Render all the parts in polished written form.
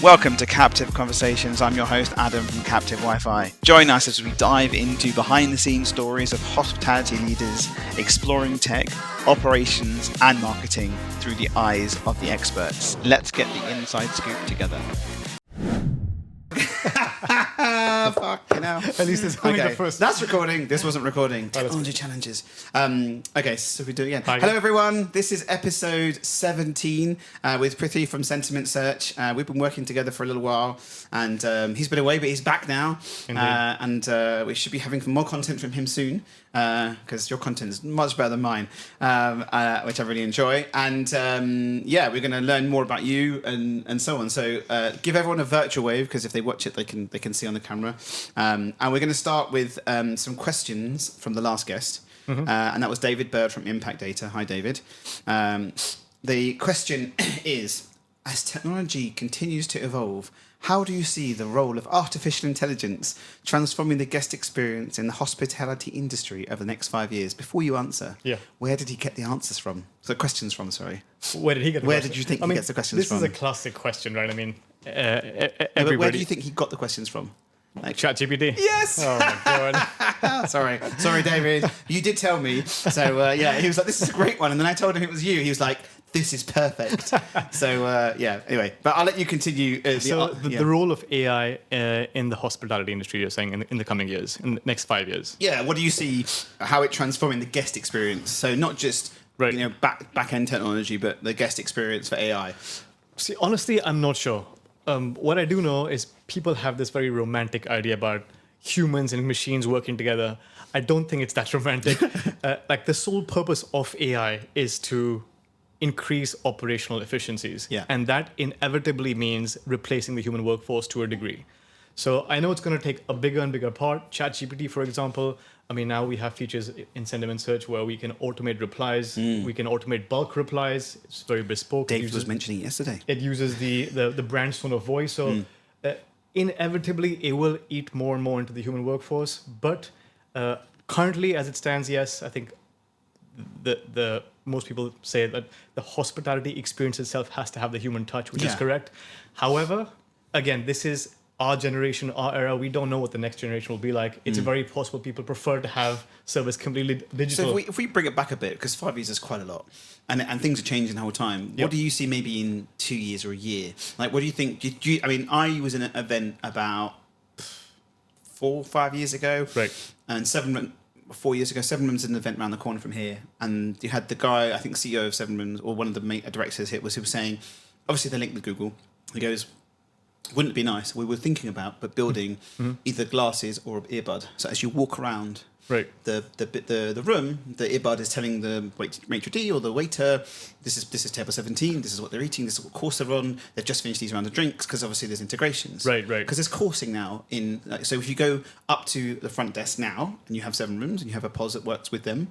Welcome to Captive Conversations. I'm your host, Adam from Captive Wi-Fi. Join us as we dive into behind-the-scenes stories of hospitality leaders, exploring tech, operations, and marketing through the eyes of the experts. Let's get the inside scoop together. Fucking hell. At least it's only the first. That's recording. This wasn't recording. Technology challenges. Okay, so we do it again. Hi. Hello, everyone. This is episode 17 with Prithvi from Sentiment Search. We've been working together for a little while, and he's been away, but he's back now. And we should be having more content from him soon, because your content is much better than mine, which I really enjoy. And we're going to learn more about you and so on. So give everyone a virtual wave, because if they watch it, they can see on the camera. And we're going to start with some questions from the last guest. And that was David Bird from Impact Data. Hi, David. The question is, as technology continues to evolve, how do you see the role of artificial intelligence transforming the guest experience in the hospitality industry over the next 5 years? Before you answer, where did he get the answers from? The questions from, sorry. Where did he get the Where questions? did you think he gets the questions this from? This is a classic question, right? I mean, everybody... But where do you think he got the questions from? Like ChatGPT? Yes! Oh, my God. Sorry, David. You did tell me. So, he was like, this is a great one. And then I told him it was you. He was like, this is perfect. So, anyway. But I'll let you continue. The role of AI in the hospitality industry, you're saying, in the coming years, in the next 5 years? Yeah, what do you see, how it transforming the guest experience? So not just, back-end technology, but the guest experience for AI. See, honestly, I'm not sure. What I do know is people have this very romantic idea about humans and machines working together. I don't think it's that romantic. The sole purpose of AI is to increase operational efficiencies. Yeah. And that inevitably means replacing the human workforce to a degree. So I know it's going to take a bigger and bigger part. ChatGPT, for example, I mean, now we have features in Sentiment Search where we can automate replies. We can automate bulk replies. It's very bespoke. David was mentioning it yesterday. It uses the brand tone of voice. So inevitably, it will eat more and more into the human workforce. But currently, as it stands, yes, I think the most people say that the hospitality experience itself has to have the human touch, which is correct. However, again, this is our generation, our era. We don't know what the next generation will be like. It's very possible people prefer to have service completely digital. So if we bring it back a bit, because 5 years is quite a lot, and things are changing the whole time. What do you see maybe in 2 years or a year? Like, what do you think? I was in an event about 4 or 5 years ago, right? And 4 years ago, Seven Rooms did an event around the corner from here, and you had the guy, I think CEO of Seven Rooms, or one of the directors here, he was saying, obviously they're linked with Google. He goes, wouldn't it be nice? We were thinking about building either glasses or an earbud. So as you walk around the room, the earbud is telling the maitre d' or the waiter, this is table 17, this is what they're eating, this is what course they're on, they've just finished these round of drinks, because obviously there's integrations. Right. Because there's coursing now. So if you go up to the front desk now, and you have Seven Rooms, and you have a POS that works with them,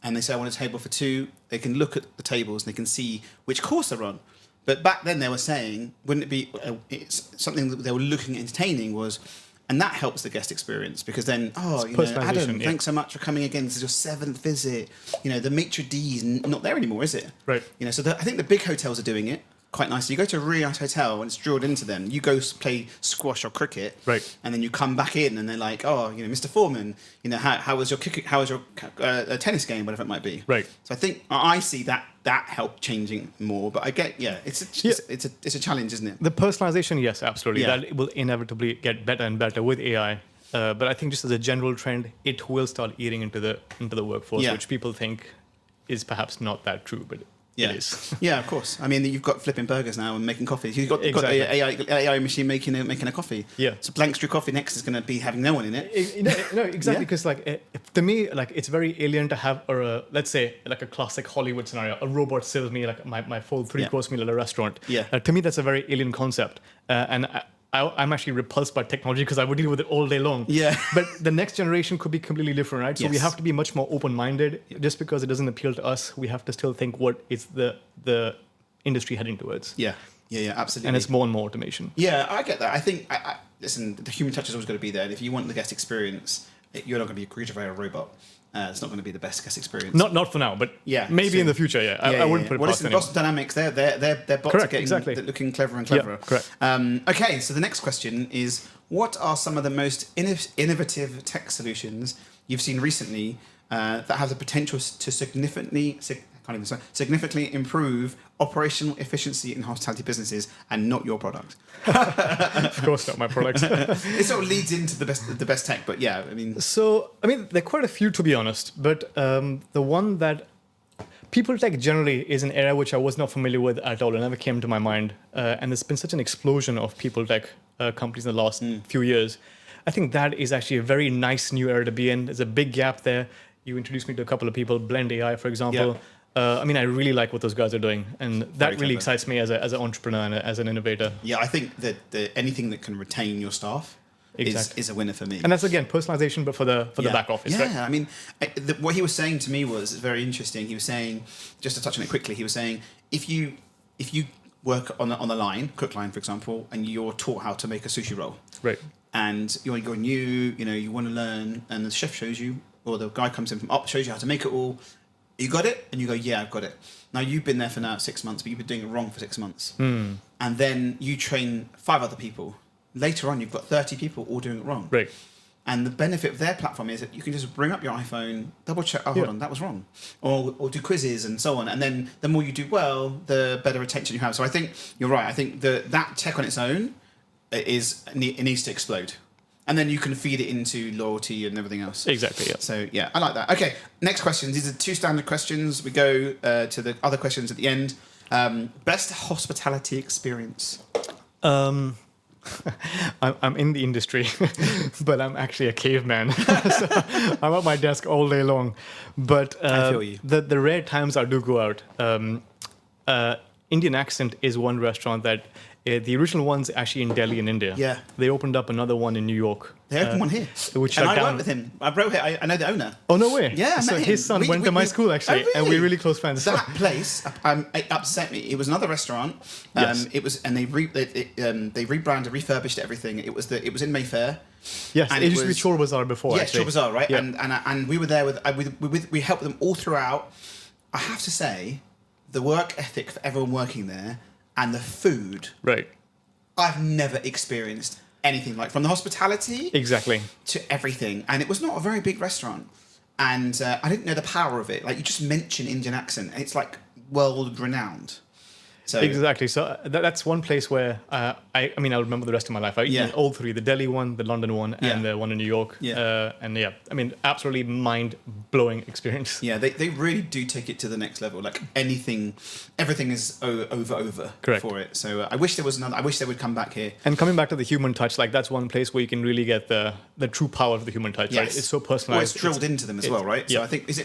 and they say, I want a table for two, they can look at the tables, and they can see which course they're on. But back then they were saying, wouldn't it be it's something that they were looking at entertaining was, and that helps the guest experience, because then, Adam, thanks so much for coming again. This is your 7th visit. The maitre d's not there anymore, is it? Right. So I think the big hotels are doing it quite nicely. You go to a really nice hotel and it's drilled into them. You go play squash or cricket, right? And then you come back in and they're like, Mr. Foreman, how was your tennis game, whatever it might be, right? So I think I see that help changing more. But I get, it's a challenge, isn't it? The personalization, yes, absolutely. Yeah. That will inevitably get better and better with AI. But I think just as a general trend, it will start eating into the workforce, which people think is perhaps not that true, but it is. Yeah, of course. I mean, you've got flipping burgers now and making coffee. You've got the AI machine making a coffee. Yeah. So Blank Street Coffee next is going to be having no one in it. Exactly. Because to me, it's very alien to have, let's say, like a classic Hollywood scenario. A robot serves me like my full 3-course meal at a restaurant. Yeah. To me, that's a very alien concept. And I'm actually repulsed by technology because I would deal with it all day long. Yeah. But the next generation could be completely different, right? So we have to be much more open-minded. Just because it doesn't appeal to us, we have to still think what is the industry heading towards. Yeah, absolutely. And it's more and more automation. Yeah, I get that. I think, listen, the human touch has always got to be there. And if you want the guest experience, you're not going to be greeted by a robot. It's not going to be the best guest experience. Not for now, but maybe in the future. Yeah, I wouldn't put it past anyone. Boston Dynamics, their bots are getting looking cleverer and cleverer. Yeah, correct. Okay, so the next question is: what are some of the most innovative tech solutions you've seen recently that have the potential to significantly improve operational efficiency in hospitality businesses, and not your product? Of course, not my product. It sort of leads into the best tech, but yeah, I mean. So, there are quite a few, to be honest, but the one that people tech generally is an area which I was not familiar with at all. It never came to my mind, and there's been such an explosion of people tech companies in the last few years. I think that is actually a very nice new era to be in. There's a big gap there. You introduced me to a couple of people, Blend AI, for example. Yeah. I really like what those guys are doing, and that really excites me as an entrepreneur and as an innovator. Yeah, I think that anything that can retain your staff is a winner for me. And that's, again, personalization, but for the back office. Yeah, right? What he was saying to me was very interesting. He was saying, just to touch on it quickly, he was saying, if you work on the line, cook line, for example, and you're taught how to make a sushi roll, right, and you're new, you want to learn, and the chef shows you, or the guy comes in from up, shows you how to make it all. You got it? And you go, yeah, I've got it. Now, you've been there for now 6 months, but you've been doing it wrong for 6 months. And then you train 5 other people. Later on, you've got 30 people all doing it wrong. Right. And the benefit of their platform is that you can just bring up your iPhone, double check, hold on, that was wrong. Or do quizzes and so on. And then the more you do well, the better attention you have. So I think you're right. I think that tech on its own it needs to explode. And then you can feed it into loyalty and everything else. Exactly, yeah. So, yeah, I like that. Okay, next questions. These are 2 standard questions. We go to the other questions at the end. Best hospitality experience? I'm in the industry, but I'm actually a caveman. So I'm at my desk all day long. But I feel you. The rare times I do go out, Indian Accent is one restaurant that... the original one's actually in Delhi in India. Yeah. They opened up another one in New York. They opened one here. Which and shut I down. work with him. I wrote it. I know the owner. Oh, no way. Yeah, I so met his him. son went to my school, actually. Oh, really? And we're really close friends. That place, it upset me. It was another restaurant. Yes. It was, and they rebranded, refurbished everything. It was in Mayfair. Yes, and it used to be Chor Bazaar before, yeah, actually. Chor Bazaar, right? Yeah. And we were there we helped them all throughout. I have to say, the work ethic for everyone working there and the food. Right. I've never experienced anything like, from the hospitality exactly to everything. And it was not a very big restaurant. And I didn't know the power of it. Like, you just mention Indian Accent, and it's like world renowned. So exactly. So that's one place where I'll remember the rest of my life. I eaten all 3: the Delhi one, the London one, and the one in New York. Absolutely mind-blowing experience. Yeah, they really do take it to the next level. Like, everything is over Correct. For it. So I wish there was another. I wish they would come back here. And coming back to the human touch, like, that's one place where you can really get the true power of the human touch. Yes. Right? It's so personalized. Well, it's drilled into them as well, right? Yeah. So I think is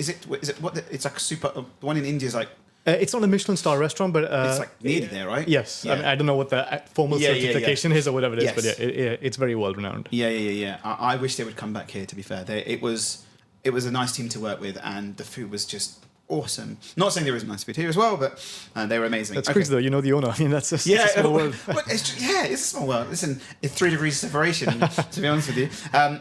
it what? It's like a super. The one in India is like. It's not a Michelin star restaurant, but it's like nearly there, right? Yes, Yeah. I don't know what the formal certification is or whatever it is, but it's very well renowned. Yeah. I wish they would come back here. To be fair, it was a nice team to work with, and the food was just awesome. Not saying there isn't nice food here as well, but they were amazing. That's crazy, though. You know the owner. I mean, that's a small world. It's a small world. Listen, it's 3 degrees separation. To be honest with you.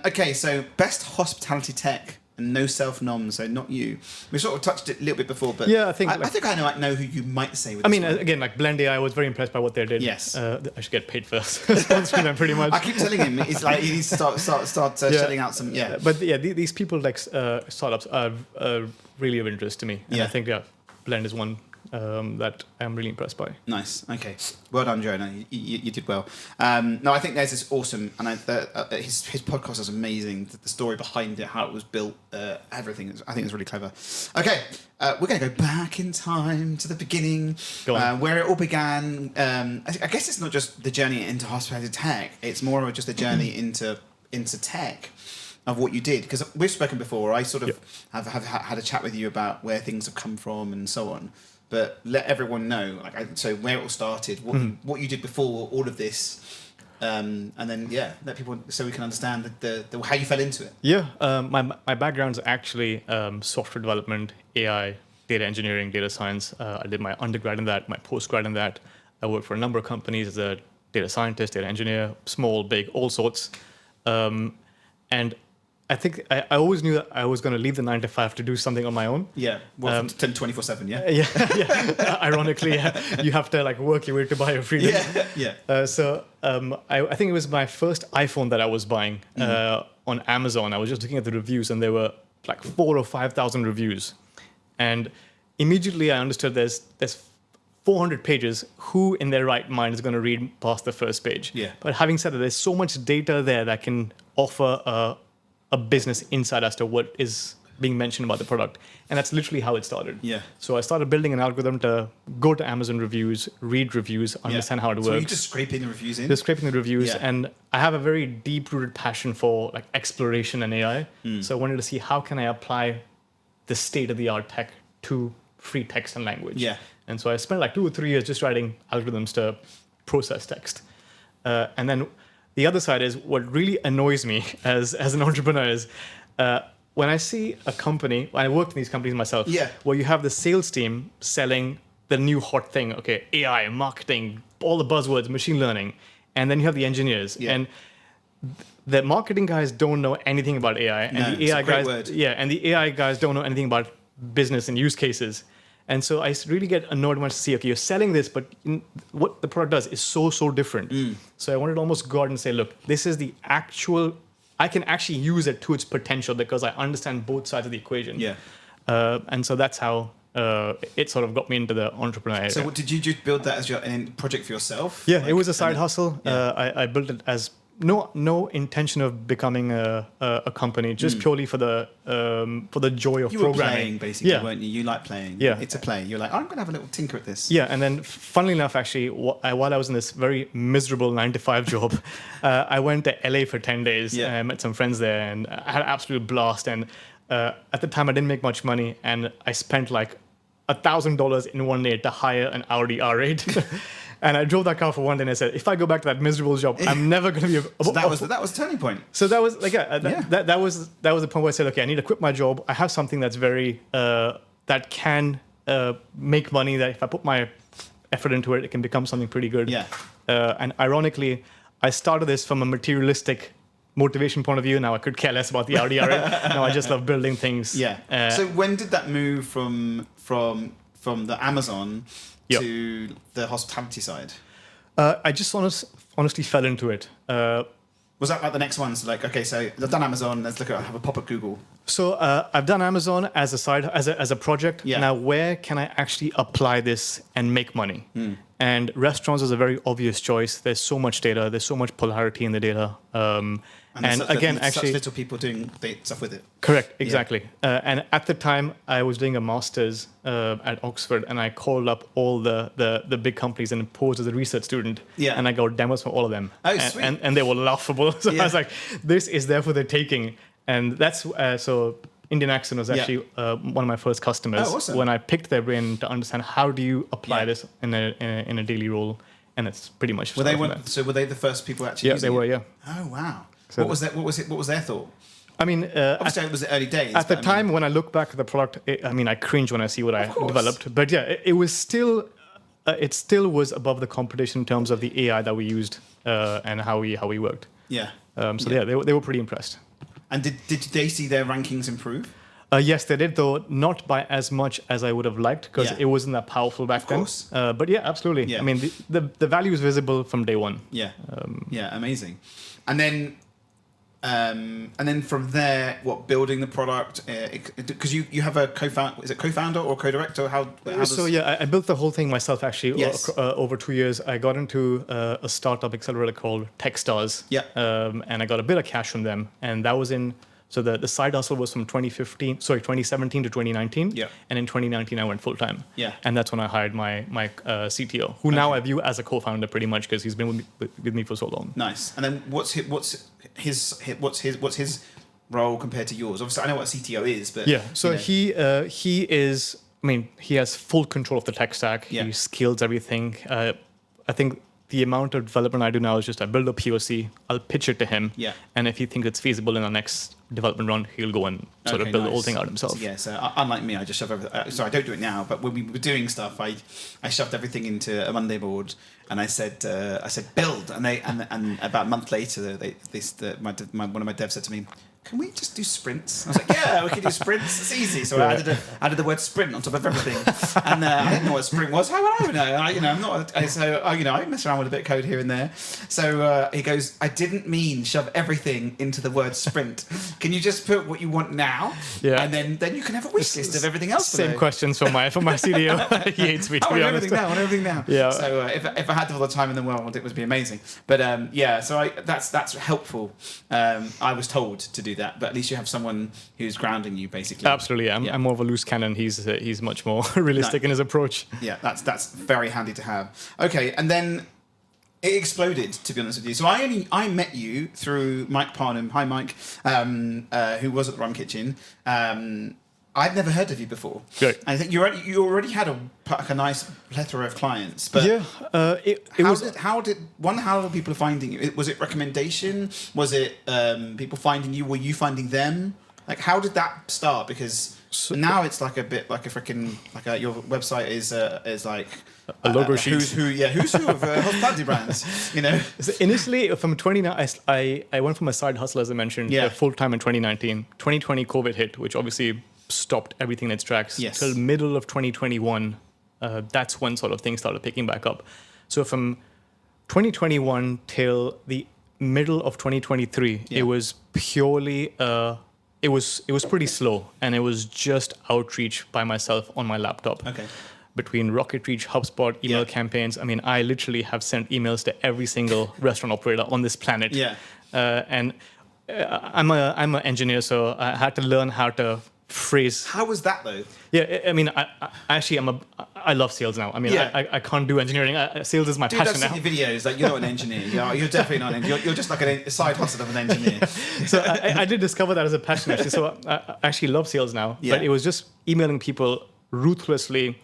Okay, so best hospitality tech. And no self-nom, so not you. We sort of touched it a little bit before, but yeah, I think I know who you might say. With again, like Blend AI, I was very impressed by what they did. Yes, I should get paid for sponsoring them pretty much. I keep telling him it's like he needs to start shelling out some. Yeah, but these people like startups are really of interest to me, and I think Blend is one that I'm really impressed by. Nice. Okay. Well done, Joe. No, you did well. No, I think there's this awesome, and his podcast is amazing. The story behind it, how it was built, everything. I think it's really clever. Okay, we're going to go back in time to the beginning, where it all began. I guess it's not just the journey into hospitality tech. It's more of just a journey into tech. Of what you did, because we've spoken before. I sort of have had a chat with you about where things have come from and so on. But let everyone know, so where it all started, what you did before all of this, and then let people so we can understand the how you fell into it. Yeah, my background's actually software development, AI, data engineering, data science. I did my undergrad in that, my postgrad in that. I worked for a number of companies as a data scientist, data engineer, small, big, all sorts, and I think I always knew that I was going to leave the 9 to 5 to do something on my own. Yeah, well, 24/7. Yeah, Yeah. Ironically, you have to like work your way to buy your freedom. yeah. I think it was my first iPhone that I was buying on Amazon. I was just looking at the reviews, and there were like 4,000 or 5,000 reviews, and immediately I understood there's 400 pages. Who in their right mind is going to read past the first page? Yeah. But having said that, there's so much data there that can offer a business insight as to what is being mentioned about the product. And that's literally how it started. Yeah. So I started building an algorithm to go to Amazon reviews, read reviews, understand how it works. So you're just scraping the reviews in? Just scraping the reviews. Yeah. And I have a very deep-rooted passion for like exploration and AI. So I wanted to see how can I apply the state-of-the-art tech to free text and language. Yeah. And so I spent like 2 or 3 years just writing algorithms to process text. And then the other side is what really annoys me as an entrepreneur is when I see a company, I worked in these companies myself, where you have the sales team selling the new hot thing, okay, AI, marketing, all the buzzwords, machine learning, and then you have the engineers. Yeah. And the marketing guys don't know anything about AI, and the AI guys, and the AI guys don't know anything about business and use cases. And so I really get annoyed when I see, okay, you're selling this, but what the product does is so different. So I wanted to almost go out and say, look, this is the actual, I can actually use it to its potential because I understand both sides of the equation. Yeah. And so that's how it sort of got me into the entrepreneur area. So did you just build that as your project for yourself? Yeah, it was a side hustle. I built it as no intention of becoming a company, just purely for the joy of you were programming. playing, basically, weren't you? You like playing. Yeah. It's a play. You're like, I'm going to have a little tinker at this. Yeah, and then funnily enough, actually, while I was in this very miserable 9-to-5 job, I went to LA for 10 days. Yeah. I met some friends there, and I had an absolute blast. And at the time, I didn't make much money, and I spent like $1,000 in one day to hire an Audi R8. And I drove that car for one day, and I said, if I go back to that miserable job, I'm never going to be So that was a turning point. So that was like that was the point where I said, okay, I need to quit my job. I have something that's very that can make money. That if I put my effort into it, it can become something pretty good. Yeah. And ironically, I started this from a materialistic motivation point of view. Now I could care less about the Audi R8. Now I just love building things. Yeah. So when did that move from the Amazon to the hospitality side? I just honestly fell into it. Was that like the next one? So like, okay, so I've done Amazon. Let's look at have a pop at Google. So I've done Amazon as a side as a project. Yeah. Now where can I actually apply this and make money? And restaurants is a very obvious choice. There's so much data. There's so much polarity in the data. And again, actually, such little people doing stuff with it. Correct, exactly. And at the time, I was doing a master's at Oxford, and I called up all the big companies and posed as a research student. Yeah. And I got demos from all of them. Oh, sweet. And they were laughable. So I was like, this is there for the taking. And that's so Indian Accent was actually one of my first customers. Oh, awesome. When I picked their brain to understand how do you apply this in a daily role, and it's pretty much. Were they the first people actually? Yeah, they were. Yeah. Oh wow. So what was their thought? I mean, obviously it was the early days. At the time, when I look back at the product, I cringe when I see what I developed. But yeah, it was still, it still was above the competition in terms of the AI that we used and how we worked. Yeah. They were pretty impressed. And did they see their rankings improve? Yes, they did, though not by as much as I would have liked because it wasn't that powerful back then. But yeah, absolutely. Yeah. I mean, the value is visible from day one. Yeah. Amazing. And then from there, building the product? Because you have a co-founder. Is it co-founder or co-director? I built the whole thing myself actually. Yes. Over 2 years. I got into a startup accelerator called Techstars. Yeah. And I got a bit of cash from them, and that was in. So the side hustle was from 2017 to 2019. Yeah. And in 2019, I went full time. Yeah. And that's when I hired my CTO, who now I view as a co-founder pretty much because he's been with me for so long. Nice. And then what's his role compared to yours? Obviously, I know what a CTO is, but yeah. So he is. I mean, he has full control of the tech stack. Yeah. He scales everything. I think the amount of development I do now is just I build a POC, I'll pitch it to him, and if he thinks it's feasible in the next development run, he'll go and sort of build the whole thing out himself. So, yeah, so unlike me, I just shove everything. So I don't do it now, but when we were doing stuff, I shoved everything into a Monday board, and I said build, and about a month later, one of my devs said to me, can we just do sprints? I was like, yeah, we can do sprints. It's easy. So I added the word sprint on top of everything, and I didn't know what sprint was. How would I know? I'm not. I mess around with a bit of code here and there. So he goes, I didn't mean shove everything into the word sprint. Can you just put what you want now? Yeah. And then you can have a wish list of everything else. Same questions for my CDO. He hates me, to be honest. I want everything now. Yeah. So if I had all the time in the world, it would be amazing. But so that's helpful. I was told to do that, but at least you have someone who's grounding you, basically. Absolutely. I'm more of a loose cannon. He's much more realistic in his approach. Yeah, that's very handy to have. Okay, and then it exploded, to be honest with you. So I met you through Mike Parnham. Hi, Mike, who was at the Rum Kitchen. I'd never heard of you before. Good. I think you already had a nice plethora of clients. But yeah, how are people finding you? Was it recommendation? Was it people finding you? Were you finding them? Like, how did that start? Because now it's like a bit like a freaking your website is like a logo sheet. Who's who of hospitality brands? You know. So initially, from 2019, I went from a side hustle, as I mentioned, full time in 2019. 2020, COVID hit, which obviously stopped everything in its tracks. Yes. Till middle of 2021, that's when sort of things started picking back up. So from 2021 till the middle of 2023, it was purely it was pretty slow, and it was just outreach by myself on my laptop. Okay. Between Rocket Reach, HubSpot, email campaigns. I mean, I literally have sent emails to every single restaurant operator on this planet. Yeah. And I'm an engineer, so I had to learn how to phrase. How was that though? Yeah, I mean, I love sales now. I mean, I can't do engineering. Sales is my passion now. I've seen your videos. Like, you're not an engineer. You're definitely not an engineer. You're just like a side hustle of an engineer. So I did discover that as a passion, actually. So I actually love sales now. Yeah. But it was just emailing people ruthlessly.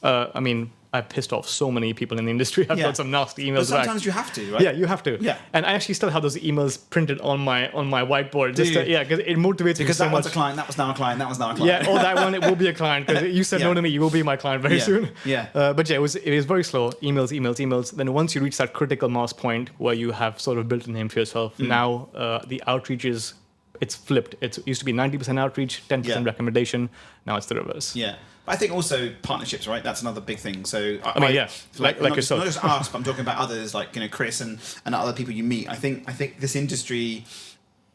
I mean, I pissed off so many people in the industry. I've got some nasty emails but sometimes back. you have to, right? Yeah, you have to. Yeah. And I actually still have those emails printed on my whiteboard. Because it motivates me so much. Because that one's a client, that was now a client, that was now a client. Yeah, or that one, it will be a client. Because you said no to me, you will be my client very soon. Yeah. But it was very slow. Emails. Then once you reach that critical mass point where you have sort of built a name for yourself, now the outreach it's flipped. It used to be 90% outreach, 10% recommendation. Now it's the reverse. Yeah. I think also partnerships, right? That's another big thing. So like not yourself. Not just us, but I'm talking about others, like Chris and other people you meet. I think this industry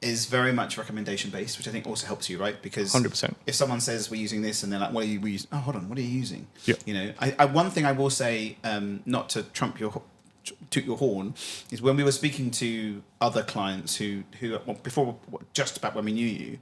is very much recommendation based, which I think also helps you, right? Because 100%. If someone says we're using this and they're like, what are you using? Oh, hold on, what are you using? Yeah. You know, I one thing I will say, not to toot your horn, is when we were speaking to other clients who before, just about when we knew you,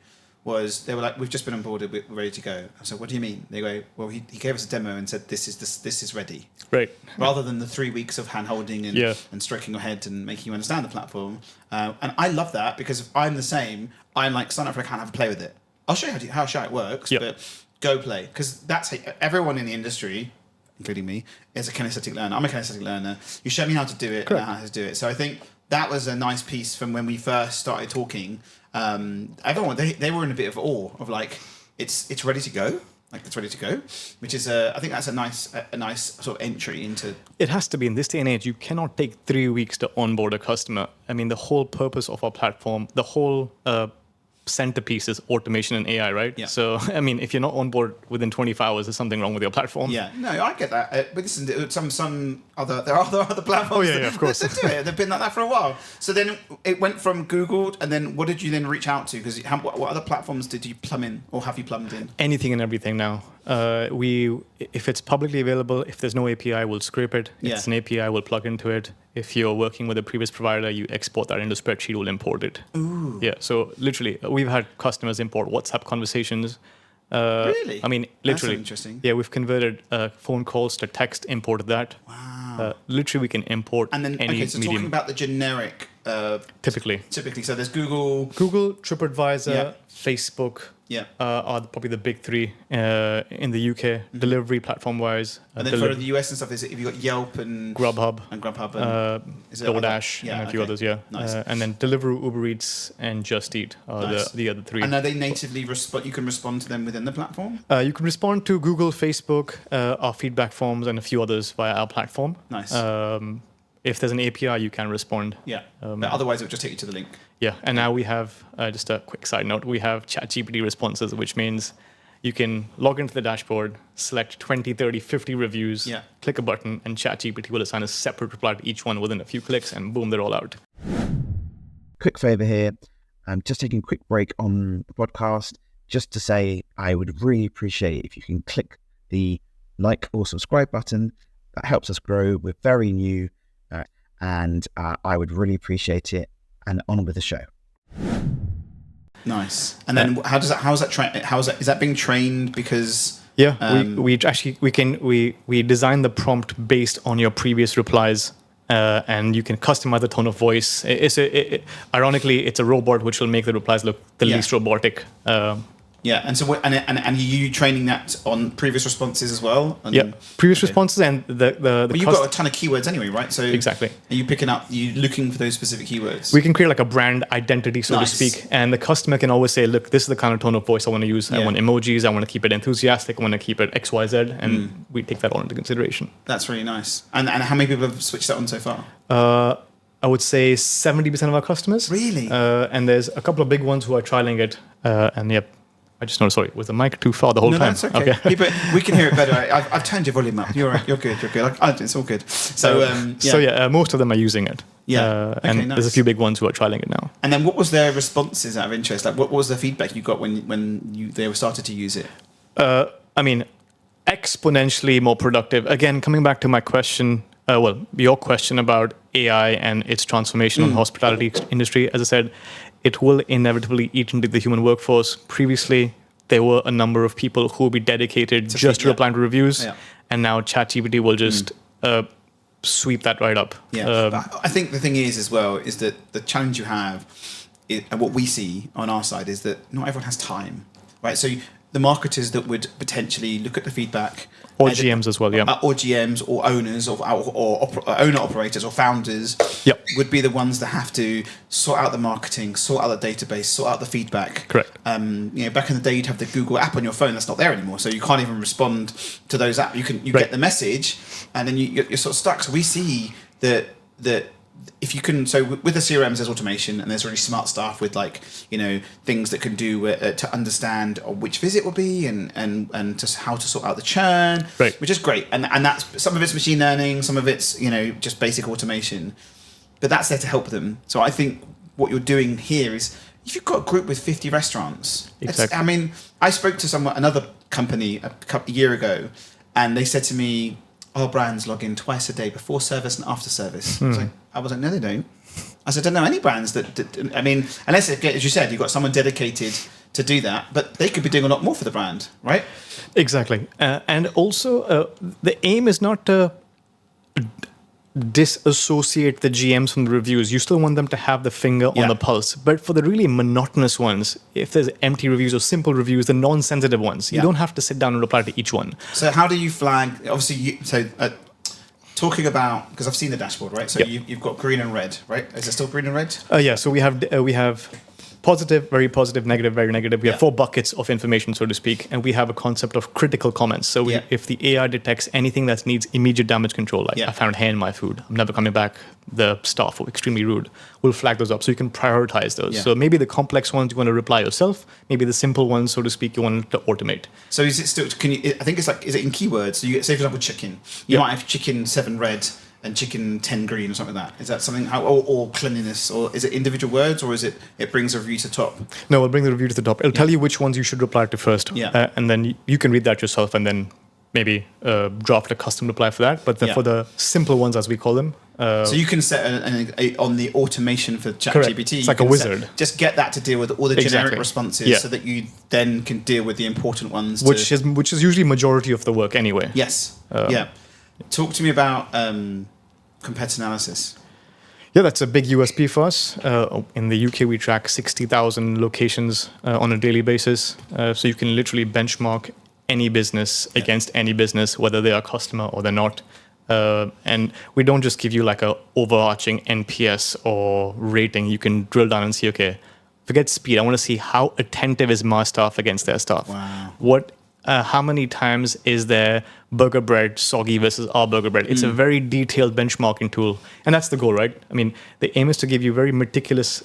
they were like, we've just been onboarded, we're ready to go. I said, what do you mean? They go, well, he gave us a demo and said, this is ready. Right. Rather than the 3 weeks of hand holding and stroking your head and making you understand the platform. And I love that, because I'm the same. I'm like, sign up for an account, have a play with it. I'll show you how it works, but go play. Because that's everyone in the industry, including me, is a kinesthetic learner. I'm a kinesthetic learner. You show me how to do it, and I know how to do it. So I think that was a nice piece from when we first started talking. Everyone, they were in a bit of awe of like, it's ready to go. Like, it's ready to go, which is I think that's a nice sort of entry into. It has to be in this day and age. You cannot take 3 weeks to onboard a customer. I mean, the whole purpose of our platform, the whole centerpiece is automation and AI, right? Yeah. So, I mean, if you're not on board within 24 hours, there's something wrong with your platform. Yeah, no, I get that. But listen, there are other platforms. Of course. That do it. They've been like that for a while. So then it went from Google, and then what did you then reach out to? Because what other platforms did you plumb in, or have you plumbed in? Anything and everything now. If it's publicly available, if there's no API, we'll scrape it. If it's an API, we'll plug into it. If you're working with a previous provider, you export that into spreadsheet, we'll import it. Ooh. Yeah, so literally, we've had customers import WhatsApp conversations. Really? I mean, literally. That's interesting. Yeah, we've converted phone calls to text, imported that. Wow. Literally, we can import and then, any okay, so medium. talking about the generic Typically. So there's Google, TripAdvisor, Facebook. Are probably the big three in the UK delivery platform wise. And then for the US and stuff, have you got Yelp and Grubhub and DoorDash and a few others, Nice. And then Deliveroo, Uber Eats, and Just Eat are the other three. And are they natively you can respond to them within the platform? You can respond to Google, Facebook, our feedback forms, and a few others via our platform. Nice. If there's an API, you can respond. Yeah. But otherwise, it will just take you to the link. Yeah. And now we have, just a quick side note, we have ChatGPT responses, which means you can log into the dashboard, select 20, 30, 50 reviews, click a button, and ChatGPT will assign a separate reply to each one within a few clicks, and boom, they're all out. Quick favor here. I'm just taking a quick break on the podcast just to say I would really appreciate if you can click the like or subscribe button. That helps us grow. We're very new. And I would really appreciate it. And on with the show. Nice. And then is that being trained? Because we design the prompt based on your previous replies, and you can customize the tone of voice. Ironically, it's a robot which will make the replies look the least robotic. And so and you training that on previous responses as well? Previous responses and the But you've got a ton of keywords anyway, right? So exactly. Are you looking for those specific keywords? We can create like a brand identity, so to speak, and the customer can always say, look, this is the kind of tone of voice I want to use. I want emojis, I want to keep it enthusiastic, I want to keep it XYZ, and we take that all into consideration. That's really nice. And how many people have switched that on so far? I would say 70% of our customers. Really? And there's a couple of big ones who are trialing it, I just noticed, sorry, was the mic too far the whole time? No, that's okay. Hey, but we can hear it better. I've turned your volume up. You're right. You're good. It's all good. So, most of them are using it. Nice. There's a few big ones who are trialing it now. And then what was their responses out of interest? Like, what was the feedback you got when they started to use it? Exponentially more productive. Again, coming back to my question, your question about AI and its transformation on the hospitality industry, as I said, it will inevitably eat into the human workforce. Previously, there were a number of people who would be dedicated to replying to reviews, and now ChatGPT will just sweep that right up. I think the thing is as well is that the challenge you have, and what we see on our side, is that not everyone has time, right? So the marketers that would potentially look at the feedback, or GMs as well, or GMs, or owners, or owner operators, or founders, would be the ones that have to sort out the marketing, sort out the database, sort out the feedback. Correct. Back in the day, you'd have the Google app on your phone. That's not there anymore, so you can't even respond to those apps. You get the message, and then you're sort of stuck. So we see that if you can, so with the CRMs, there's automation, and there's really smart stuff with things that can do to understand which visit will be and just how to sort out the churn, which is great. And that's some of it's machine learning, some of it's just basic automation, but that's there to help them. So I think what you're doing here is if you've got a group with 50 restaurants, exactly. I spoke to another company a year ago, and they said to me, our brands log in twice a day, before service and after service. I was like, no, they don't. I said, I don't know any brands that unless, as you said, you've got someone dedicated to do that, but they could be doing a lot more for the brand, right? Exactly. And also, the aim is not to disassociate the GMs from the reviews. You still want them to have the finger on the pulse. But for the really monotonous ones, if there's empty reviews or simple reviews, the non-sensitive ones, you don't have to sit down and reply to each one. So how do you flag, obviously, talking about, because I've seen the dashboard, right? So you've got green and red, right? Is it still green and red? So we have positive, very positive, negative, very negative. We have 4 buckets of information, so to speak, and we have a concept of critical comments. So if the AI detects anything that needs immediate damage control, like I found hair in my food, I'm never coming back, the staff were extremely rude, we'll flag those up so you can prioritize those. So maybe the complex ones you want to reply yourself, maybe the simple ones, so to speak, you want to automate. So is it still, I think it's is it in keywords? So you get, say for example, chicken. You might have chicken 7 red, and chicken 10 green or something like that. Is that something, or cleanliness, or is it individual words, or is it brings a review to the top? No, it'll bring the review to the top. It'll tell you which ones you should reply to first. And then you can read that yourself and then maybe draft a custom reply for that. But for the simple ones, as we call them. So you can set on the automation for ChatGPT. It's like a wizard. Just get that to deal with all the generic responses so that you then can deal with the important ones. Which is usually majority of the work anyway. Yes. Talk to me about competitor analysis. Yeah, that's a big USP for us. In the UK, we track 60,000 locations on a daily basis. So you can literally benchmark any business against any business, whether they are a customer or they're not. And we don't just give you like a overarching NPS or rating. You can drill down and see, okay, forget speed. I want to see how attentive is my staff against their staff. Wow. How many times is their burger bread soggy versus our burger bread? It's a very detailed benchmarking tool, and that's the goal, right? I mean, the aim is to give you a very meticulous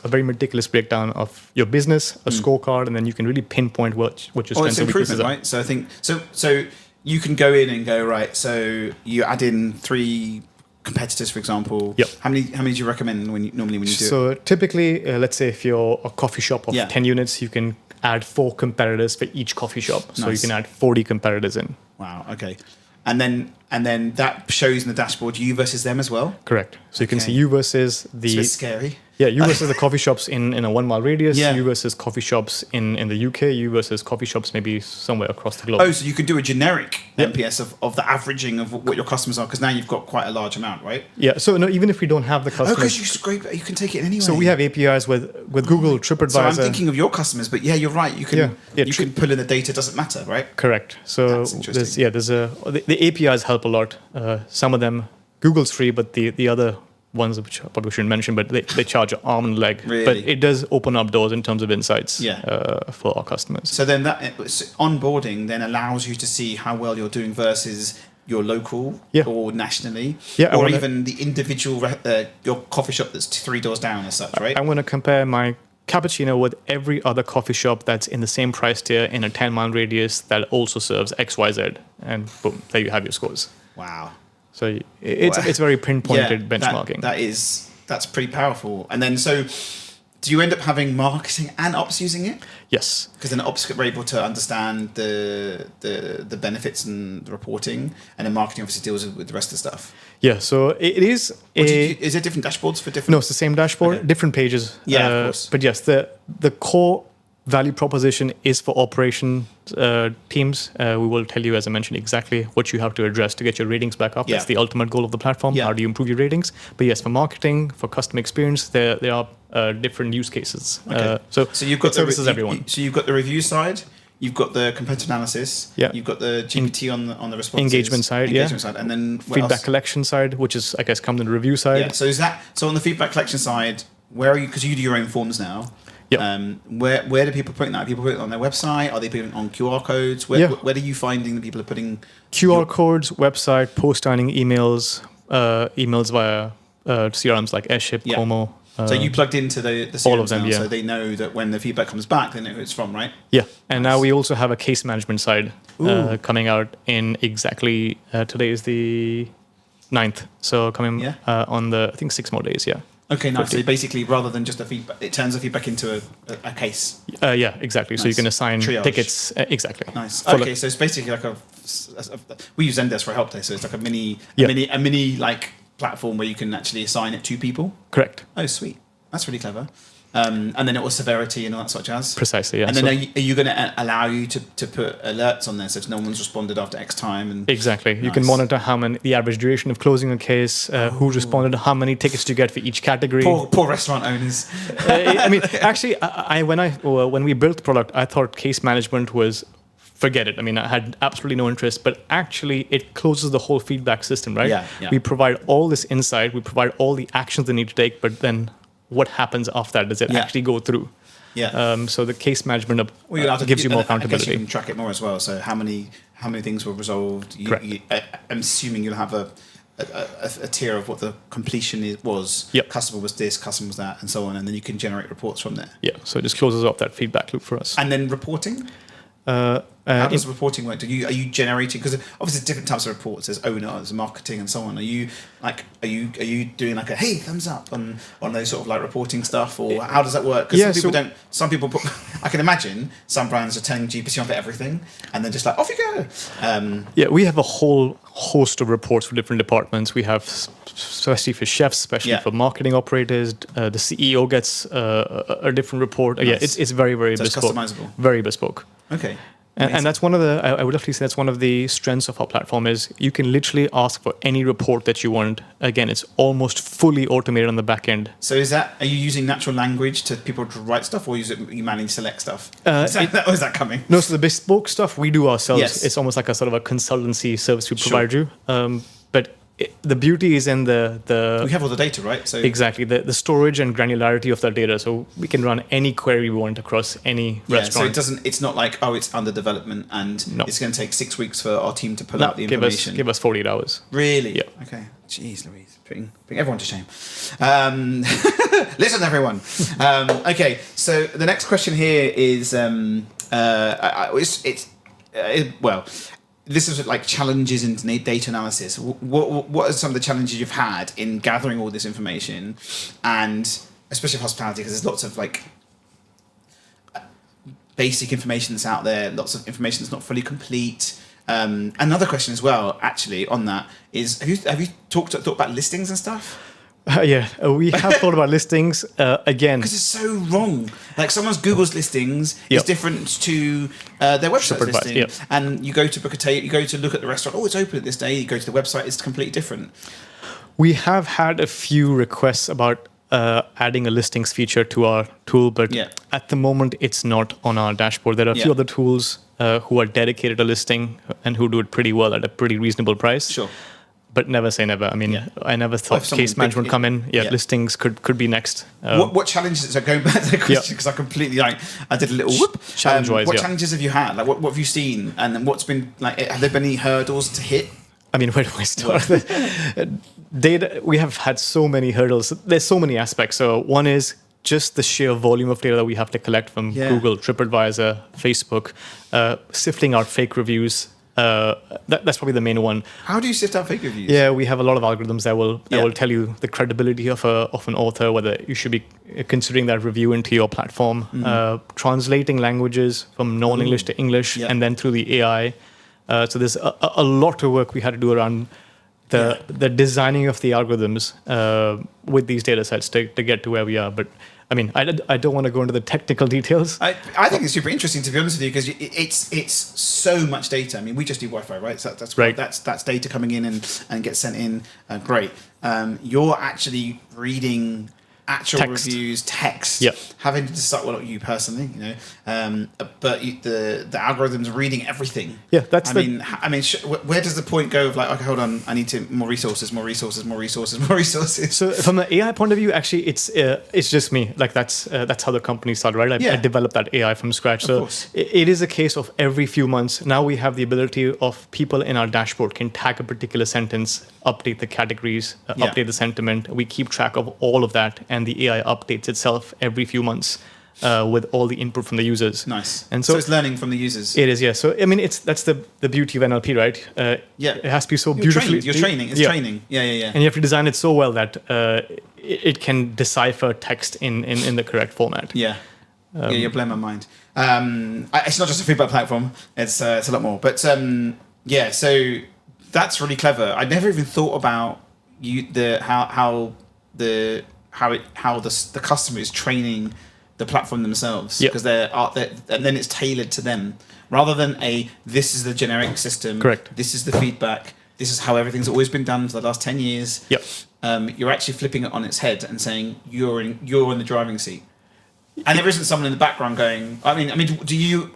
breakdown of your business, a scorecard, and then you can really pinpoint what your strengths and weaknesses are. Right? So I think so you can go in and go, right, so you add in 3 competitors, for example. Yep. How many do you recommend when you do it? So typically, let's say if you're a coffee shop of 10 units, you can add 4 competitors for each coffee shop. So you can add 40 competitors in. Wow. Okay. And then that shows in the dashboard you versus them as well. Correct. So you can see you versus the. It's a bit scary. Yeah, you versus the coffee shops in a 1 mile radius. Yeah. You versus coffee shops in the UK. You versus coffee shops maybe somewhere across the globe. Oh, so you can do a generic NPS of the averaging of what your customers are, because now you've got quite a large amount, right? Yeah. So no, even if we don't have the customers. Oh, because you scrape it, you can take it anyway. So we have APIs with Google, TripAdvisor. So I'm thinking of your customers, but yeah, you're right. You can you can pull in the data. Doesn't matter, right? Correct. So the APIs help a lot. Some of them Google's free, but the other ones which I probably shouldn't mention, but they charge an arm and a leg. Really? But it does open up doors in terms of insights Yeah. For our customers. So then that onboarding then allows you to see how well you're doing versus your local or nationally, or even the individual your coffee shop that's 3 doors down as such, right? I'm going to compare my cappuccino with every other coffee shop that's in the same price tier in a 10-mile radius that also serves XYZ, and boom, there you have your scores. Wow. So it's very pinpointed benchmarking. That's pretty powerful. And then so do you end up having marketing and ops using it? Yes. Because then ops are able to understand the benefits and the reporting, and then marketing obviously deals with the rest of the stuff. Yeah, so it is is there different dashboards for different? No, it's the same dashboard, different pages. Yeah, of course. But yes, the core value proposition is for operation teams. We will tell you, as I mentioned, exactly what you have to address to get your ratings back up. That's the ultimate goal of the platform. How do you improve your ratings? But yes, for marketing, for customer experience, there are different use cases. Okay. So you've got services everyone. So you've got the review side. You've got the competitive analysis. Yeah. You've got the GPT on the responses. Engagement side. Side, and then feedback collection side, which is I guess comes in the review side. Yeah. So on the feedback collection side, where are you? Because you do your own forms now. Yeah. Where do people put that? Are people putting it on their website? Are they putting it on QR codes? Where are you finding that people are putting QR codes, website, post-signing emails, emails via CRMs like Airship, Como. So you plugged into the CRMs all of them, now, so they know that when the feedback comes back, they know who it's from, right? Yeah, and now we also have a case management side coming out in exactly today is the 9th, so coming on the I think 6 more days. Okay, nice. So basically, rather than just a feedback, it turns the feedback into a case. Yeah, exactly. Nice. So you can assign triage. Tickets. Exactly. Nice. Okay, so it's basically like we use Zendesk for a help desk, so it's like a mini like platform where you can actually assign it to people. Correct. Oh, sweet. That's really clever. And then it was severity and all that sort of jazz. Precisely, yeah. And then are you going to allow you to put alerts on there so if no one's responded after X time? And exactly. Nice. You can monitor the average duration of closing a case, who responded, how many tickets do you get for each category. Poor restaurant owners. I mean, actually, when we built the product, I thought case management was forget it. I mean, I had absolutely no interest, but actually it closes the whole feedback system, right? Yeah. We provide all this insight, we provide all the actions they need to take, but then what happens after that? Does it actually go through? Yeah. So the case management gives you more accountability. I guess you can track it more as well. So how many things were resolved? I'm assuming you'll have a tier of what the completion was. Yep. Customer was this, customer was that, and so on, and then you can generate reports from there. Yeah. So it just closes off that feedback loop for us. And then reporting. How does reporting work? Are you generating, because obviously different types of reports, there's owner, there's marketing and so on. Are you doing like a hey thumbs up on those sort of like reporting stuff, or how does that work? Because some people put, I can imagine some brands are telling GPT on for everything and then just like off you go. We have a whole host of reports for different departments. We have especially for chefs, especially for marketing operators. The CEO gets a different report. Nice. It's very, very bespoke. Customizable. Very bespoke. Okay. And that's one of the, I would definitely say that's one of the strengths of our platform is you can literally ask for any report that you want. Again, it's almost fully automated on the back end. So are you using natural language to people to write stuff, or you manually select stuff? Is that coming? No, so the bespoke stuff we do ourselves. Yes. It's almost like a sort of a consultancy service we provide you. But the beauty is in the we have all the data, right? So exactly the storage and granularity of that data, so we can run any query we want across any restaurant. So it's not like it's under development and it's going to take 6 weeks for our team to pull out the give information. us 48 hours. Really? Yeah. Okay. Jeez, Louise, putting everyone to shame. Listen, everyone. Okay, so the next question here is this is like challenges in data analysis. What are some of the challenges you've had in gathering all this information, and especially hospitality, because there's lots of like basic information that's out there, lots of information that's not fully complete. Another question as well, actually, on that is: have you thought about listings and stuff? We have thought about listings again because it's so wrong. Like Google's listings is different to their website's listing, and you go to book you go to look at the restaurant. Oh, it's open at this day. You go to the website; it's completely different. We have had a few requests about adding a listings feature to our tool, but at the moment, it's not on our dashboard. There are a few other tools who are dedicated to listing and who do it pretty well at a pretty reasonable price. Sure. But never say never. I mean, I never thought case management would come in. Listings could be next. What challenges? So going back to the question, because I completely I did a little whoop. Challenge-wise, what challenges have you had? Like, what have you seen? And then what's been like? Have there been any hurdles to hit? I mean, where do I start? Data. We have had so many hurdles. There's so many aspects. So one is just the sheer volume of data that we have to collect from Google, TripAdvisor, Facebook, sifting out fake reviews. That's probably the main one. How do you sift out fake reviews? Yeah, we have a lot of algorithms that will tell you the credibility of an author, whether you should be considering that review into your platform, translating languages from non-English to English, and then through the AI. So there's a lot of work we had to do around the designing of the algorithms with these data sets to get to where we are. But I mean, I don't want to go into the technical details. I think it's super interesting, to be honest with you, because it's so much data. I mean, we just do Wi-Fi, right? So that's right. That's data coming in and gets sent in. Great. You're actually reading actual text. Reviews, text, yep. having to decide, well, not you personally, you know, but the algorithm's reading everything. Yeah, that's where does the point go of like, okay, hold on, I need to more resources. So from an AI point of view, actually, it's just me. Like that's how the company started, right? I developed that AI from scratch. So it is a case of every few months. Now we have the ability of people in our dashboard can tag a particular sentence, update the categories, update the sentiment. We keep track of all of that, and the AI updates itself every few months with all the input from the users. Nice. And so it's learning from the users. It is, yeah. So I mean, that's the beauty of NLP, right? It has to be so beautifully. You're training. It's training. Yeah. And you have to design it so well that it can decipher text in the correct format. Yeah. You're blowing my mind. It's not just a feedback platform. It's a lot more. But so that's really clever. I never even thought about how the customer is training the platform themselves, because and then it's tailored to them rather than this is the generic system. Correct. This is the feedback. This is how everything's always been done for the last 10 years. Yep. You're actually flipping it on its head and saying you're in the driving seat, and there isn't someone in the background going. I mean, do you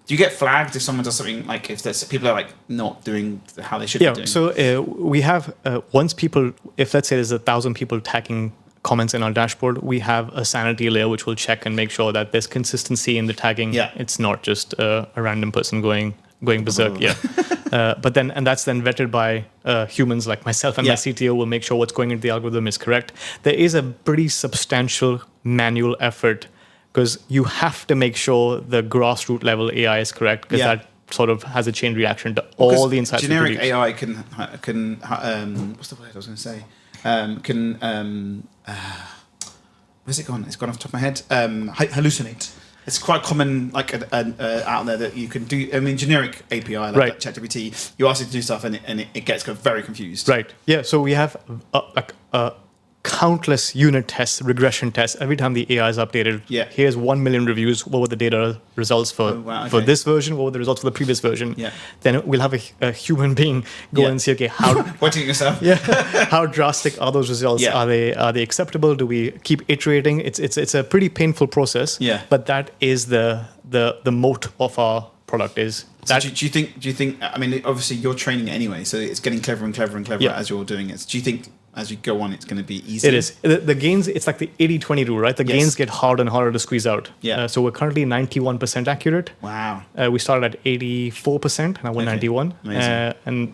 get flagged if someone does something, like if there's people are like not doing how they should be doing? So we have once people, if let's say there's 1,000 people tagging comments in our dashboard, we have a sanity layer which will check and make sure that there's consistency in the tagging. Yeah. It's not just a random person going berserk. But that's then vetted by humans like myself and my CTO will make sure what's going into the algorithm is correct. There is a pretty substantial manual effort because you have to make sure the grassroots level AI is correct, because that sort of has a chain reaction to all the insights. Generic AI can what's the word I was going to say? Where's it gone? It's gone off the top of my head. Hallucinate. It's quite common, like out there that you can do. I mean, generic API like ChatGPT. You ask it to do stuff, and it gets very confused. Right. Yeah. So we have countless unit tests, regression tests. Every time the AI is updated, here's 1 million reviews. What were the data results for this version? What were the results for the previous version? Yeah. Then we'll have a human being go and see, okay, how watching yourself. How drastic are those results? Are they acceptable? Do we keep iterating? It's a pretty painful process. Yeah. But that is the moat of our product is. So do you think? I mean, obviously you're training it anyway, so it's getting cleverer and cleverer and cleverer as you're doing it. Do you think as you go on, it's going to be easier? It is. The gains, it's like the 80-20 rule, right? The gains get harder and harder to squeeze out. Yeah. So we're currently 91% accurate. Wow. We started at 84%, now we're 91. Amazing. And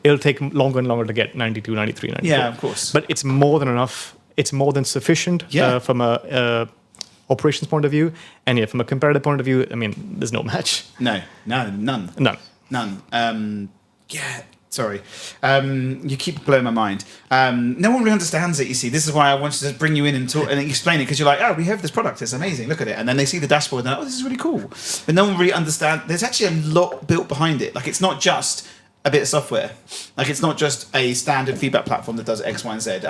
it'll take longer and longer to get 92, 93, 94. Yeah, of course. But it's more than enough. It's more than sufficient from a operations point of view. And from a comparative point of view, I mean, there's no match. No, none. Sorry. You keep blowing my mind. No one really understands it, you see. This is why I wanted to bring you in and talk and explain it, because you're like, oh, we have this product, it's amazing, look at it. And then they see the dashboard and they're like, oh, this is really cool. But no one really understands. There's actually a lot built behind it. Like, it's not just a bit of software. Like, it's not just a standard feedback platform that does X, Y, and Z.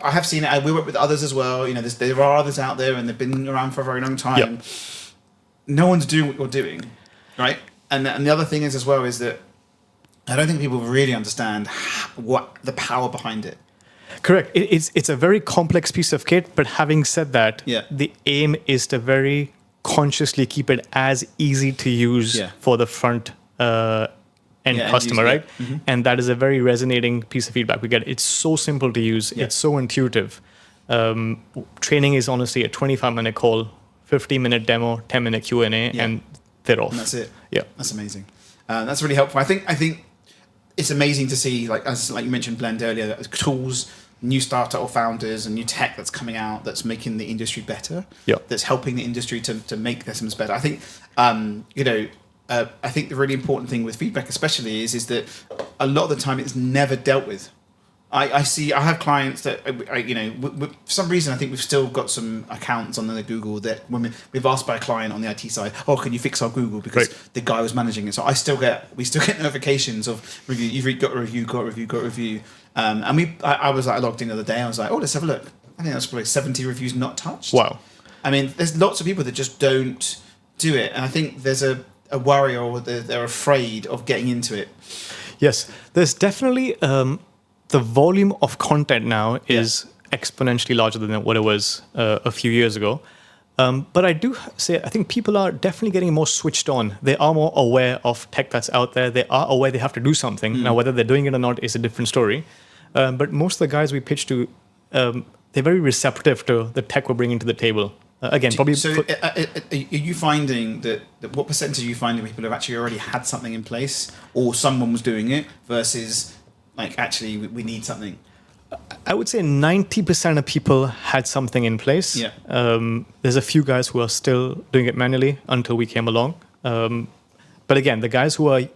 I have seen it. We work with others as well. You know, there are others out there, and they've been around for a very long time. Yep. No one's doing what you're doing, right? And the other thing is as well is that I don't think people really understand what the power behind it. Correct. It's a very complex piece of kit, but having said that, the aim is to very consciously keep it as easy to use for the front end customer, right? Mm-hmm. And that is a very resonating piece of feedback we get. It's so simple to use. It's so intuitive. Training is honestly a 25-minute call, 15-minute demo, 10-minute Q&A, and they're off. And that's it. Yeah. That's amazing. That's really helpful. I think it's amazing to see, like you mentioned, Blend earlier, tools, new startup or founders and new tech that's coming out that's making the industry better. Yeah. That's helping the industry to make customers better. I think, I think the really important thing with feedback, especially, is that a lot of the time it's never dealt with. I have clients that, for some reason, I think we've still got some accounts on the Google that when we've asked by a client on the IT side, oh, can you fix our Google because the guy was managing it. So we still get notifications of review. You've got a review. And I was like, I logged in the other day. I was like, oh, let's have a look. I think that's probably 70 reviews not touched. Wow. I mean, there's lots of people that just don't do it, and I think there's a worry, or they're afraid of getting into it. Yes, there's definitely the volume of content now is exponentially larger than what it was a few years ago. But I do say, I think people are definitely getting more switched on. They are more aware of tech that's out there. They are aware they have to do something. Now, whether they're doing it or not is a different story. But most of the guys we pitch to, they're very receptive to the tech we're bringing to the table. Again, probably. So, are you finding that what percentage are you finding people have actually already had something in place, or someone was doing it, versus like actually we need something? I would say 90% of people had something in place. Yeah. There's a few guys who are still doing it manually until we came along. But again, the guys who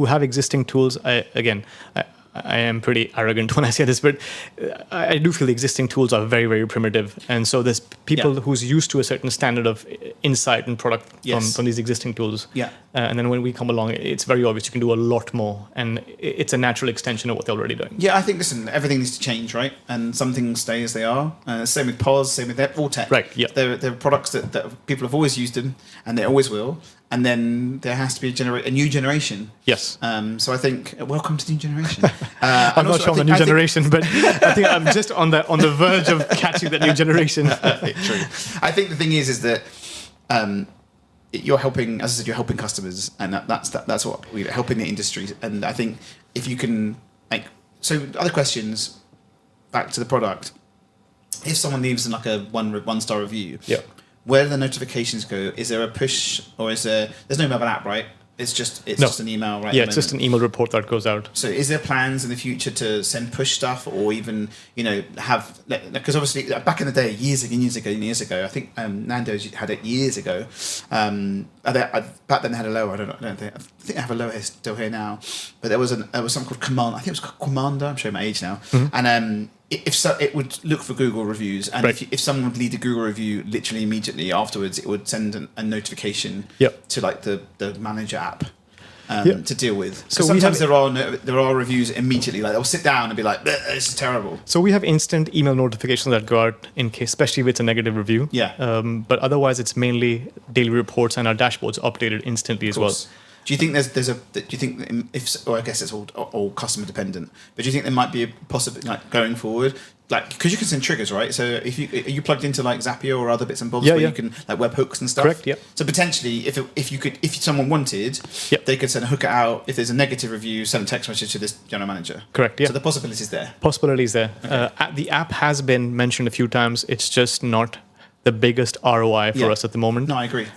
have existing tools, I am pretty arrogant when I say this, but I do feel the existing tools are very, very primitive. And so there's people who's used to a certain standard of insight and product from these existing tools. Yeah. And then when we come along, it's very obvious you can do a lot more. And it's a natural extension of what they're already doing. Yeah, I think, listen, everything needs to change, right? And some things stay as they are. Same with POS, same with all tech. Right, yeah. They're products that people have always used them, and they always will. And then there has to be a new generation. Yes. So I think, welcome to the new generation. I'm not sure on the new generation, but I think I'm just on the verge of catching that new generation. True. I think the thing is that you're helping, as I said, you're helping customers, and that's what we're helping the industry. And I think if you can, so other questions back to the product. If someone leaves in like a one-star review, where do the notifications go? Is there a push, or there's no mobile app, right? It's just an email, right? Yeah, it's just an email report that goes out. So is there plans in the future to send push stuff, or even, have, because obviously back in the day, years ago, I think Nando's had it years ago. Back then they had a lower, I think they have a lower still here now, but there was something called Command, I think it was called Commander, I'm showing my age now. Mm-hmm. And if so, it would look for Google reviews, and if someone would leave a Google review, literally immediately afterwards, it would send a notification to like the manager app. to deal with. So sometimes there are reviews immediately. Like they'll sit down and be like, "This is terrible." So we have instant email notifications that go out in case, especially if it's a negative review. Yeah. But otherwise, it's mainly daily reports and our dashboards updated instantly as well. Do you think do you think if, or I guess it's all customer dependent, but do you think there might be a possibility, like going forward, like because you can send triggers, right? So if are you plugged into like Zapier or other bits and bobs where you can like webhooks and stuff? Correct. Yeah. So potentially, if someone wanted, they could send a hooker out. If there's a negative review, send a text message to this general manager. Correct. Yeah. So the possibilities there. Possibilities there. Okay. The app has been mentioned a few times. It's just not the biggest ROI for us at the moment. No, I agree.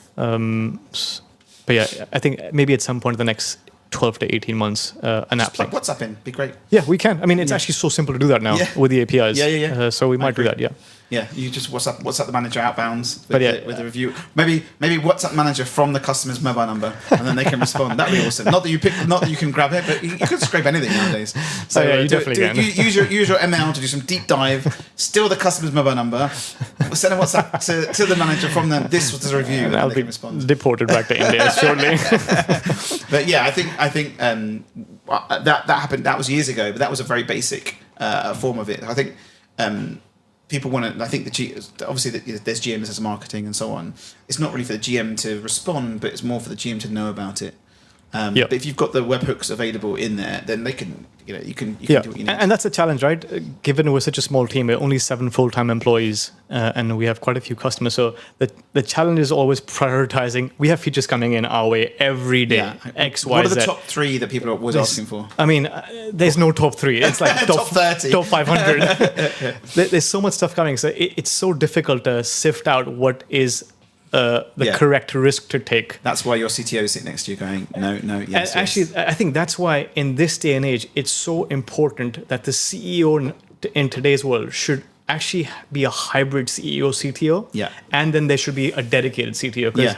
But yeah, I think maybe at some point in the next 12 to 18 months, an app like WhatsApp in, be great. Yeah, we can. I mean, it's actually so simple to do that now with the APIs. Yeah. So we might do that. Yeah. Yeah, you just WhatsApp the manager outbounds with the review. Maybe WhatsApp manager from the customer's mobile number, and then they can respond. That'd be awesome. Not that you can grab it, but you could scrape anything nowadays. So you definitely can. Use your ML to do some deep dive. Steal the customer's mobile number. Send a WhatsApp to the manager from them. This was the review, and I'll they be can respond. Deported back to India shortly. But yeah, I think that happened. That was years ago, but that was a very basic form of it. I think. People want to. I think obviously there's GMs as marketing and so on. It's not really for the GM to respond, but it's more for the GM to know about it. But if you've got the webhooks available in there, then they can. You can do what you need. And that's a challenge, right? Given we're such a small team, we're only 7 full-time employees, and we have quite a few customers. So the challenge is always prioritizing. We have features coming in our way every day. Yeah. X, Y, Z. What are the top 3 that people are always asking for? I mean, there's no top 3. It's like top 30, top 500. There's so much stuff coming. So it's so difficult to sift out what is the correct risk to take. That's why your CTO is sitting next to you going, no, yes. Actually, I think that's why in this day and age, it's so important that the CEO in today's world should actually be a hybrid CEO, CTO. Yeah. And then there should be a dedicated CTO. Because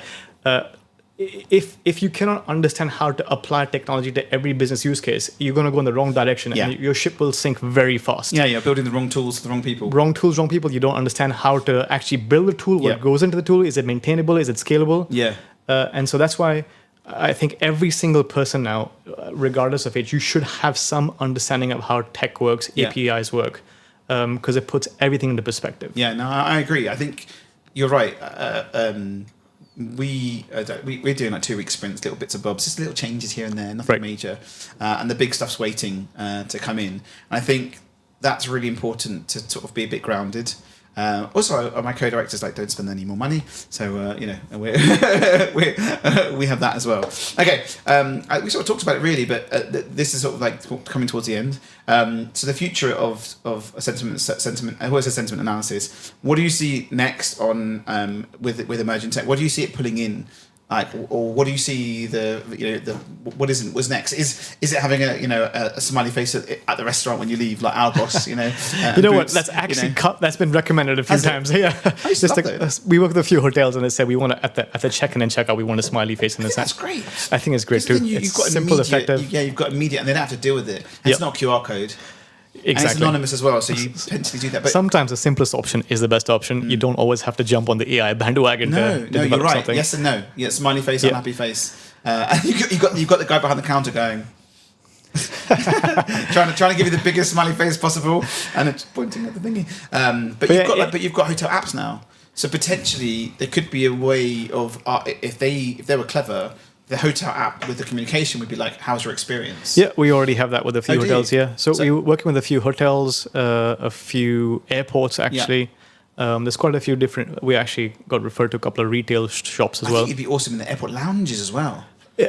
if you cannot understand how to apply technology to every business use case, you're going to go in the wrong direction and your ship will sink very fast. Yeah, you're building the wrong tools for the wrong people. Wrong tools, wrong people. You don't understand how to actually build the tool, what goes into the tool. Is it maintainable? Is it scalable? Yeah. And so that's why I think every single person now, regardless of age, you should have some understanding of how tech works, APIs work, because it puts everything into perspective. Yeah, no, I agree. I think you're right. We're doing like 2-week sprints, little bits of bobs, just little changes here and there, nothing major, and the big stuff's waiting to come in. And I think that's really important to sort of be a bit grounded. Also, my co-directors don't spend any more money, so we have that as well. Okay, we sort of talked about it really, but this is sort of like coming towards the end. So the future of sentiment. Who has a sentiment analysis? What do you see next on with emerging tech? What do you see it pulling in? Or what do you see what's next? Is it having a smiley face at the restaurant when you leave, like our boss, you know what? That's actually that's been recommended a few times. Yeah, we work with a few hotels and they said we want to at the check-in and check-out we want a smiley face in the That's great. I think it's great too. You've got simple, effective. You've got immediate, and they don't have to deal with it. It's not QR code. Exactly. And it's anonymous as well, so you potentially do that. But sometimes the simplest option is the best option. You don't always have to jump on the AI bandwagon. No, you're right. Something. Yes and no. Yeah, smiley face, unhappy face. And you've got the guy behind the counter going, trying to give you the biggest smiley face possible, and it's pointing at the thingy. But you've got hotel apps now, so potentially there could be a way of if they were clever. The hotel app with the communication would be like, how's your experience? Yeah, we already have that with a few hotels, So we're working with a few hotels, a few airports, actually. There's quite a few different... We actually got referred to a couple of retail shops as well. I think it'd be awesome in the airport lounges as well.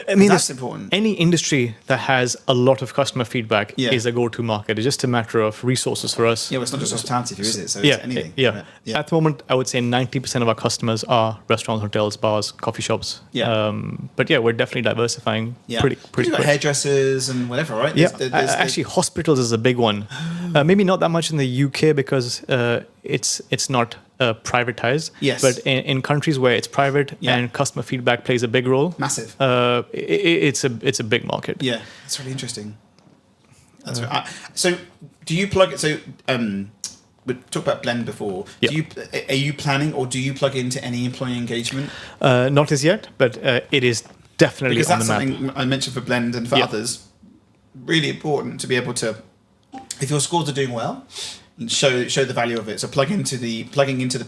I mean, that's important. Any industry that has a lot of customer feedback is a go-to market. It's just a matter of resources for us. Yeah, well, it's not just hospitality, is it? So it's anything. Yeah. At the moment, I would say 90% of our customers are restaurants, hotels, bars, coffee shops. Yeah. But we're definitely diversifying pretty quick. You've got hairdressers and whatever, right? Actually, hospitals is a big one. Maybe not that much in the UK because it's not privatized. Yes. But in countries where it's private and customer feedback plays a big role. Massive. It's a big market. Yeah, that's really interesting. That's right. So do you plug it? So we talked about Blend before. Are you planning or do you plug into any employee engagement? Not as yet, but it is definitely because on that's the map. something I mentioned for Blend and for others. Really important to be able to, if your scores are doing well, show the value of it. So plugging into the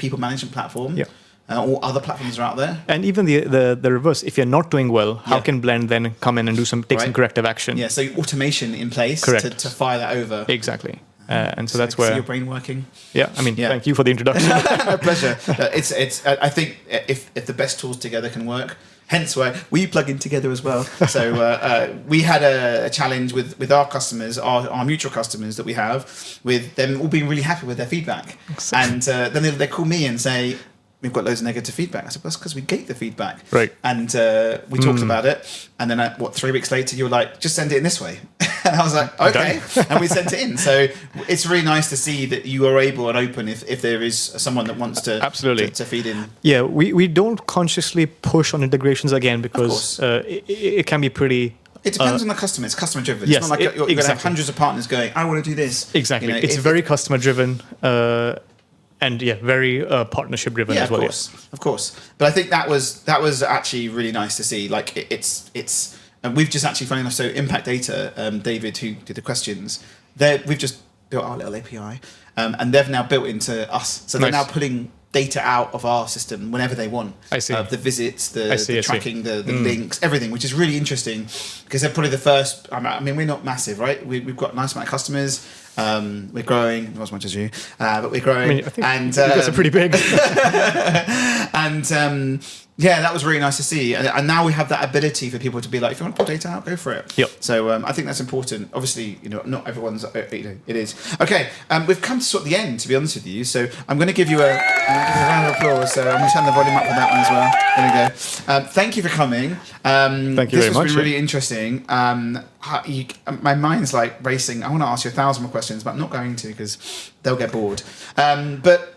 people management platform. Yeah. Or other platforms are out there. And even the reverse, if you're not doing well, how can Blend then come in and take some corrective action? Yeah, so automation in place to fire that over. Exactly. And so that's I can see where your brain working. Yeah, I mean, thank you for the introduction. My pleasure. It's. I think if the best tools together can work, hence why we plug in together as well. So we had a challenge with our customers, our mutual customers that we have, with them all being really happy with their feedback, and then they call me and say, we've got loads of negative feedback. I said, well, that's because we gate the feedback. Right. And we talked about it. And then, 3 weeks later, you were like, just send it in this way. And I was like, okay. And we sent it in. So it's really nice to see that you are able and open if there is someone that wants to feed in. Yeah, we don't consciously push on integrations again because it can be pretty... It depends on the customer. It's customer driven. Yes, it's not like you're going to have hundreds of partners going, I want to do this. Exactly. It's very customer driven. And very partnership driven as well. Of course. But I think that was actually really nice to see. Like it's and we've just actually, funny enough, so Impact Data, David, who did the questions, we've just built our little API, and they've now built into us. So they're now pulling data out of our system whenever they want. I see. The visits, the tracking, the links, everything, which is really interesting because they're probably the first. I mean, we're not massive, right? We've got a nice amount of customers. We're growing, not as much as you, but we're growing. I think you guys are pretty big. And that was really nice to see. And now we have that ability for people to be like, if you want to pull data out, go for it. Yep. So I think that's important. Obviously, not everyone's, it is. Okay, we've come to sort of the end, to be honest with you. So I'm going to give you a round of applause. So I'm going to turn the volume up for that one as well. There we go. Thank you for coming. Thank you very much. This has been really interesting. My mind's like racing. I want to ask you 1,000 more questions, but I'm not going to because they'll get bored. But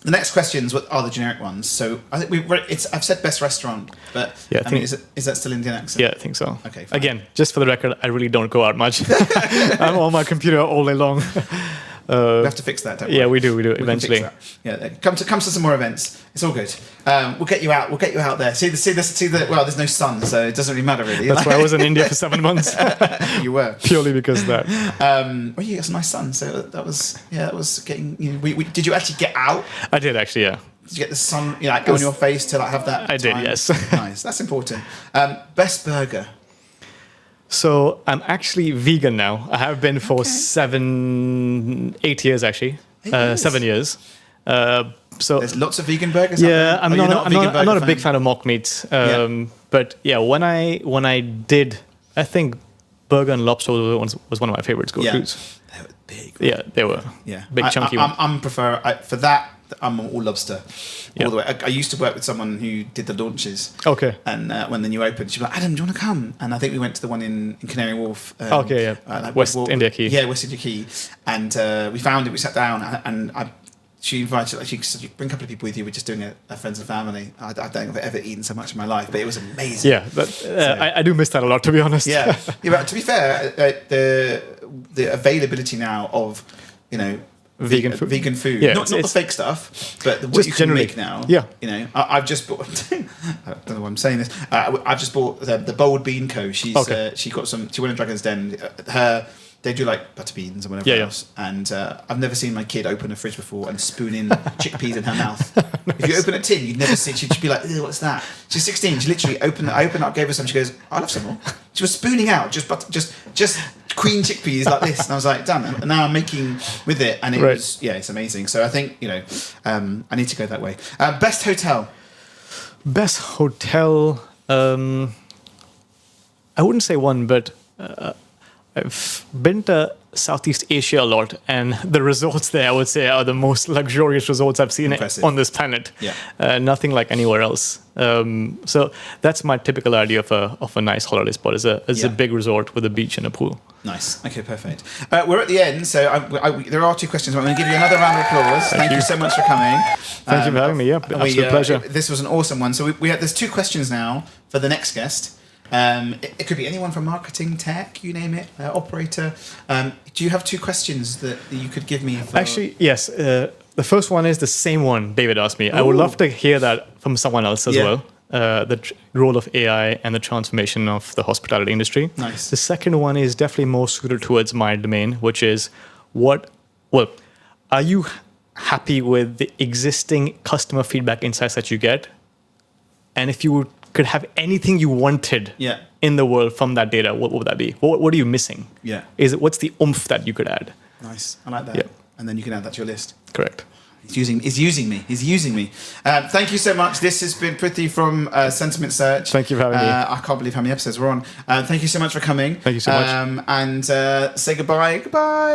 the next questions are the generic ones. So I think I've said best restaurant, but I mean, is that still Indian accent? Yeah, I think so. Okay. Fine. Again, just for the record, I really don't go out much. I'm on my computer all day long. We have to fix that, don't we? Yeah, we do eventually. Yeah, come to some more events. It's all good. We'll get you out. We'll get you out there. See the. Well, there's no sun, so it doesn't really matter really. That's why I was in India for 7 months. You were purely because of that. Well, you got some nice sun, so that was getting. Did you actually get out? I did actually, yeah. Did you get the sun on your face to have that? I did, yes. Nice. That's important. Best burger. So I'm actually vegan now. I have been for 8 years actually. 7 years. So there's lots of vegan burgers. Yeah, I'm not a big fan of mock meats. But yeah, when I did, I think burger and lobster was one of my favorites. Foods. They were big. Yeah, they were. Yeah, big chunky. For that. I'm all lobster, all the way. I used to work with someone who did the launches. Okay. And when the new opened, she'd be like, "Adam, do you want to come?" And I think we went to the one in Canary Wharf. West India Quay. Yeah, West India Quay. And we found it. We sat down, and she invited. She said, "Bring a couple of people with you. We're just doing a friends and family." I don't think I've ever eaten so much in my life, but it was amazing. Yeah, but I do miss that a lot, to be honest. Yeah. But to be fair, the availability now of vegan food, yeah, not the fake stuff, but what you can make now. Yeah, I've just bought. I don't know why I'm saying this. I've just bought the Bold Bean Co. She got some. She went in Dragon's Den. They do like butter beans and whatever else. And I've never seen my kid open a fridge before and spoon in chickpeas in her mouth. Nice. If you open a tin, you'd never see. She'd just be like, "Ew, what's that?" She's 16. She literally opened up, gave her some. She goes, "I'll have some more." She was spooning out just queen chickpeas like this, and I was like, "Damn!" And now I'm making with it, and it's amazing. So I think I need to go that way. Best hotel. Best hotel. I wouldn't say one, but I've been to Southeast Asia a lot, and the resorts there, I would say, are the most luxurious resorts I've seen on this planet. Yeah. Nothing like anywhere else. So that's my typical idea of a nice holiday spot. Is a big resort with a beach and a pool. Nice. Okay, perfect. We're at the end, so there are 2 questions. I'm going to give you another round of applause. Thank you so much for coming. Thank you for having me. Yeah, absolute pleasure. This was an awesome one. So there's 2 questions now for the next guest. It could be anyone from marketing, tech, you name it, operator. Do you have 2 questions that you could give me? Actually, yes. The first one is the same one David asked me. Ooh. I would love to hear that from someone else as well. role of AI and the transformation of the hospitality industry. Nice. The second one is definitely more suited towards my domain, which is are you happy with the existing customer feedback insights that you get? And if you could have anything you wanted in the world from that data, what would that be? What are you missing? Yeah. What's the oomph that you could add? Nice. I like that. Yeah. And then you can add that to your list. Correct. He's using me. Thank you so much. This has been Prithvi from Sentiment Search. Thank you for having me. I can't believe how many episodes we're on. Thank you so much for coming. Thank you so much. And say goodbye. Goodbye.